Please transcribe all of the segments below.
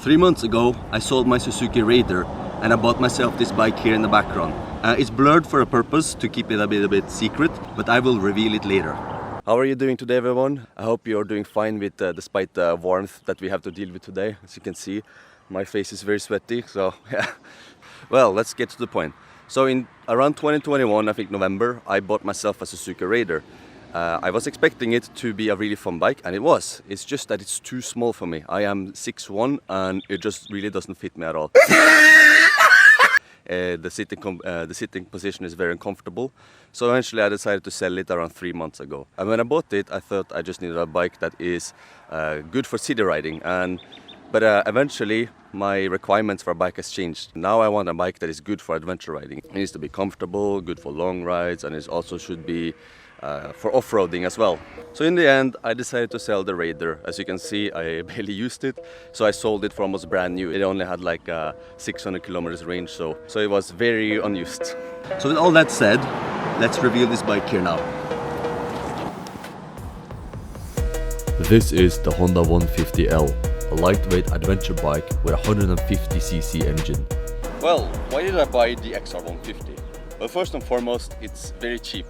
3 months ago, I sold my Suzuki Raider and I bought myself this bike here in the background. It's blurred for a purpose to keep it a bit secret, but I will reveal it later. How are you doing today, everyone? I hope you're doing fine with despite the warmth that we have to deal with today. As you can see, my face is very sweaty, so yeah. Well, let's get to the point. So in around 2021, I think November, I bought myself a Suzuki Raider. I was expecting it to be a really fun bike, and it was. It's just that it's too small for me. I am 6'1", and it just really doesn't fit me at all. The sitting position is very uncomfortable. So eventually I decided to sell it around 3 months ago. And when I bought it, I thought I just needed a bike that is good for city riding. But eventually my requirements for a bike has changed. Now I want a bike that is good for adventure riding. It needs to be comfortable, good for long rides, and it also should be for off-roading as well. So in the end, I decided to sell the Raider. As you can see, I barely used it, so I sold it for almost brand new. It only had like 600 kilometers range, so it was very unused. So with all that said, let's reveal this bike here now. This is the Honda 150L, a lightweight adventure bike with a 150cc engine. Well, why did I buy the XR150? Well, first and foremost, it's very cheap.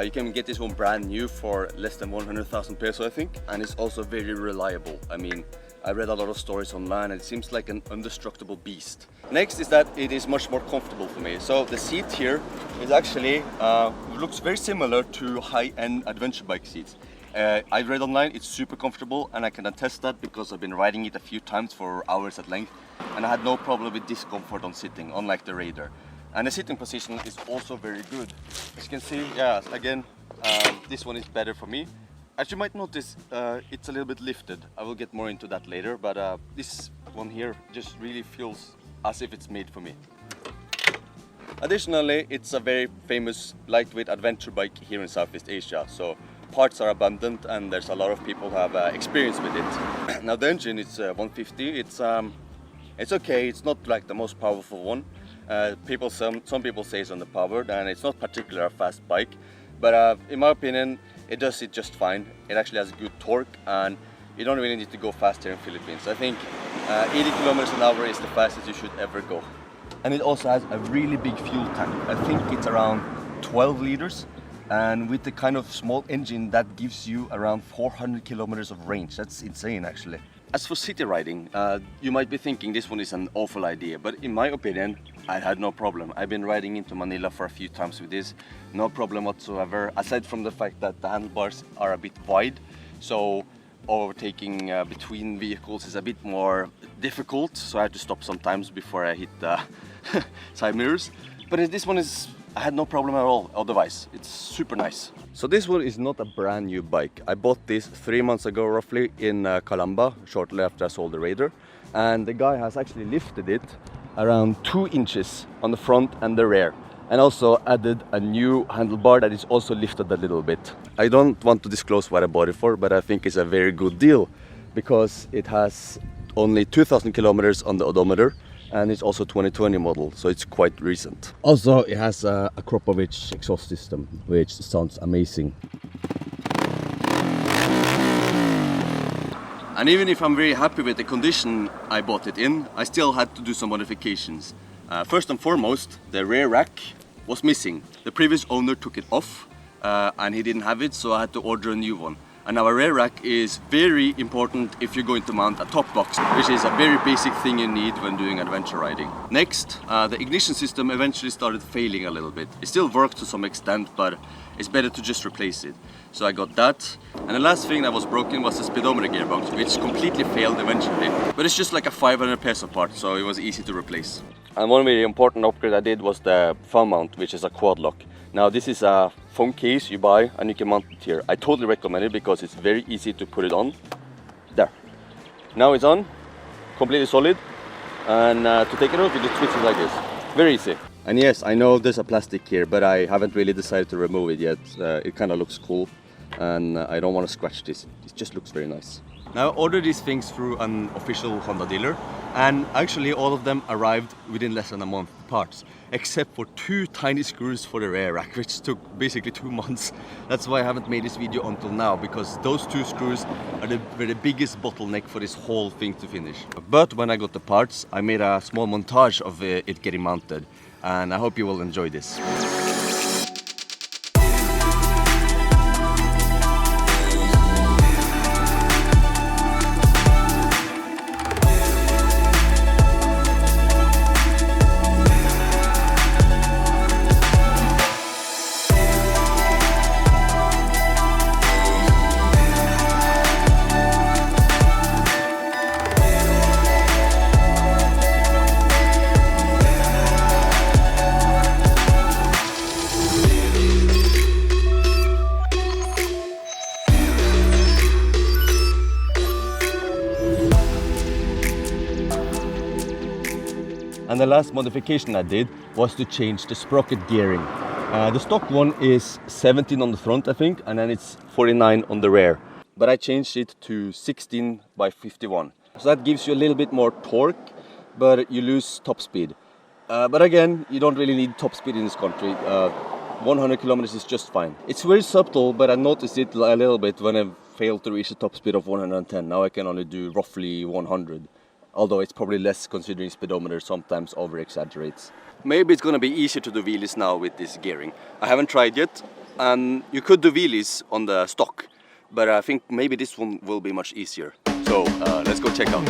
You can get this one brand new for less than 100,000 peso, I think, and it's also very reliable. I mean, I read a lot of stories online and it seems like an indestructible beast. Next is that it is much more comfortable for me. So the seat here is actually, looks very similar to high-end adventure bike seats. I read online it's super comfortable, and I can attest that because I've been riding it a few times for hours at length, and I had no problem with discomfort on sitting, unlike the Raider. And the sitting position is also very good. As you can see, yeah, again, this one is better for me. As you might notice, it's a little bit lifted. I will get more into that later, but this one here just really feels as if it's made for me. Additionally, it's a very famous lightweight adventure bike here in Southeast Asia, so parts are abundant and there's a lot of people who have experience with it. Now the engine is 150. It's okay. It's not like the most powerful one. Some people say it's underpowered, and it's not particularly a fast bike, but in my opinion it does it just fine. It actually has good torque, and you don't really need to go fast here in Philippines. I think 80 kilometers an hour is the fastest you should ever go. And it also has a really big fuel tank. I think it's around 12 liters, and with the kind of small engine that gives you around 400 kilometers of range. That's insane, actually. As for city riding, you might be thinking this one is an awful idea, but in my opinion, I had no problem. I've been riding into Manila for a few times with this, no problem whatsoever, aside from the fact that the handlebars are a bit wide, so overtaking between vehicles is a bit more difficult, so I had to stop sometimes before I hit the side mirrors. But this one I had no problem at all otherwise. It's super nice. So this one is not a brand new bike. I bought this 3 months ago roughly in Calamba, shortly after I sold the Raider. And the guy has actually lifted it around 2 inches on the front and the rear. And also added a new handlebar that is also lifted a little bit. I don't want to disclose what I bought it for, but I think it's a very good deal because it has only 2,000 kilometers on the odometer. And it's also 2020 model, so it's quite recent. Also, it has a Kropovich exhaust system, which sounds amazing. And even if I'm very happy with the condition I bought it in, I still had to do some modifications. First and foremost, the rear rack was missing. The previous owner took it off, and he didn't have it, so I had to order a new one. And our rear rack is very important if you're going to mount a top box, which is a very basic thing you need when doing adventure riding. Next, the ignition system eventually started failing a little bit. It still works to some extent, but it's better to just replace it. So I got that. And the last thing that was broken was the speedometer gearbox, which completely failed eventually. But it's just like a 500 peso part, so it was easy to replace. And one very important upgrade I did was the phone mount, which is a quad lock. Now this is a phone case you buy and you can mount it here. I totally recommend it because it's very easy to put it on. There. Now it's on, completely solid. And to take it off, you just twist it like this. Very easy. And yes, I know there's a plastic here, but I haven't really decided to remove it yet. It kind of looks cool, and I don't want to scratch this. It just looks very nice. Now I ordered these things through an official Honda dealer, and actually all of them arrived within less than a month. parts, except for 2 tiny screws for the rear rack, which took basically 2 months. That's why I haven't made this video until now, because those 2 screws are the biggest bottleneck for this whole thing to finish. But when I got the parts, I made a small montage of it getting mounted, and I hope you will enjoy this. And the last modification I did was to change the sprocket gearing. The stock one is 17 on the front, I think, and then it's 49 on the rear. But I changed it to 16 by 51. So that gives you a little bit more torque, but you lose top speed. But again, you don't really need top speed in this country. 100 kilometers is just fine. It's very subtle, but I noticed it a little bit when I failed to reach a top speed of 110. Now I can only do roughly 100. Although it's probably less considering speedometer sometimes over-exaggerates. Maybe it's gonna be easier to do wheelies now with this gearing. I haven't tried yet, and you could do wheelies on the stock, but I think maybe this one will be much easier. So let's go check out.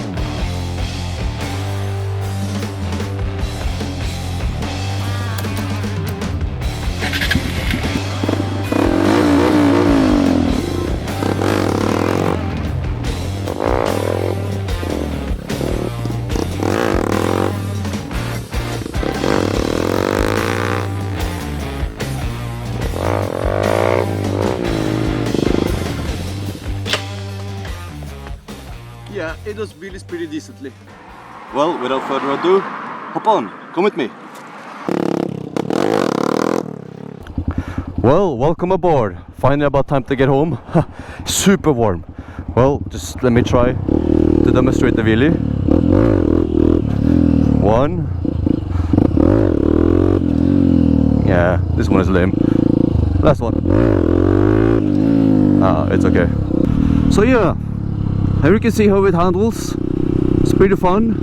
Yeah, it does wheelies pretty decently. Well, without further ado, hop on, come with me. Well, welcome aboard. Finally about time to get home. Super warm. Well, just let me try to demonstrate the wheelie. 1. Yeah, this one is lame. Last one. Ah, it's okay. So yeah. Here you can see how it handles. It's pretty fun.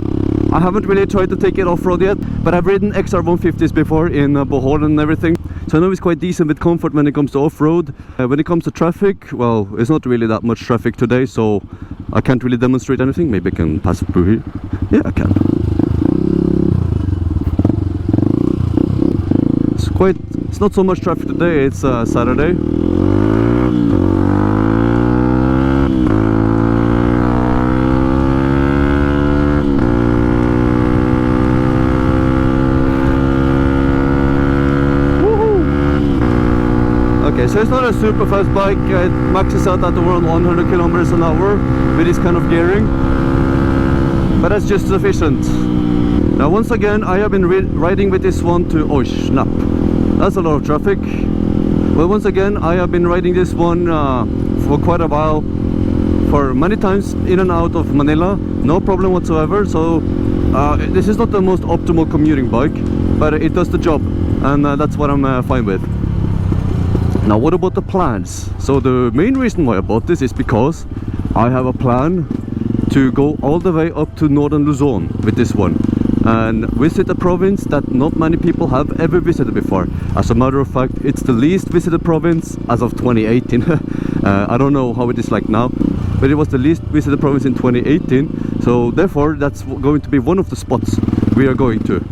I haven't really tried to take it off-road yet, but I've ridden XR150s before in Bohol and everything. So I know it's quite decent with comfort when it comes to off-road. When it comes to traffic, well, it's not really that much traffic today, so I can't really demonstrate anything. Maybe I can pass through here. Yeah, I can. It's not so much traffic today, it's Saturday. So it's not a super fast bike. It maxes out at around 100 kilometers an hour with this kind of gearing, but that's just sufficient. Now once again, I have been riding with this one to snap. That's a lot of traffic. Well, once again, I have been riding this one for quite a while, for many times in and out of Manila, no problem whatsoever. So this is not the most optimal commuting bike, but it does the job, and that's what I'm fine with. Now what about the plans? So the main reason why I bought this is because I have a plan to go all the way up to northern Luzon with this one and visit a province that not many people have ever visited before. As a matter of fact, it's the least visited province as of 2018. I don't know how it is like now, but it was the least visited province in 2018, so therefore that's going to be one of the spots we are going to.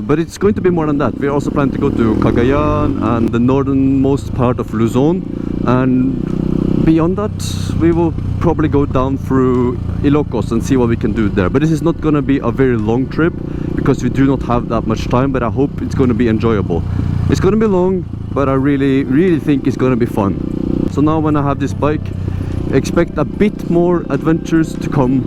But it's going to be more than that. We also plan to go to Cagayan and the northernmost part of Luzon, and beyond that we will probably go down through Ilocos and see what we can do there. But this is not going to be a very long trip because we do not have that much time, but I hope it's going to be enjoyable. It's going to be long, but I really think it's going to be fun. So now when I have this bike, expect a bit more adventures to come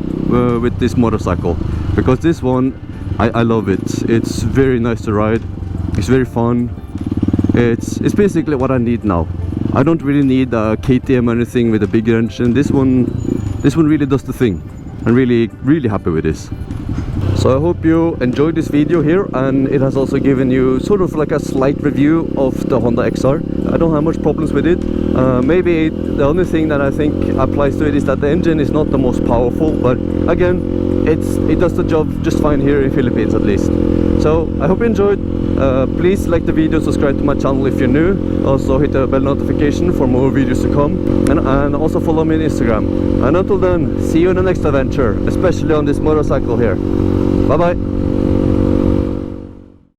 with this motorcycle, because this one I love it. It's very nice to ride. It's very fun. It's basically what I need now. I don't really need a KTM or anything with a bigger engine. This one really does the thing. I'm really happy with this. So I hope you enjoyed this video here, and it has also given you sort of like a slight review of the Honda XR. I don't have much problems with it. Maybe the only thing that I think applies to it is that the engine is not the most powerful, but again, it does the job just fine here in Philippines at least. So I hope you enjoyed. Please like the video, subscribe to my channel if you're new. Also hit the bell notification for more videos to come, and also follow me on Instagram. And until then, see you in the next adventure, especially on this motorcycle here. Bye bye.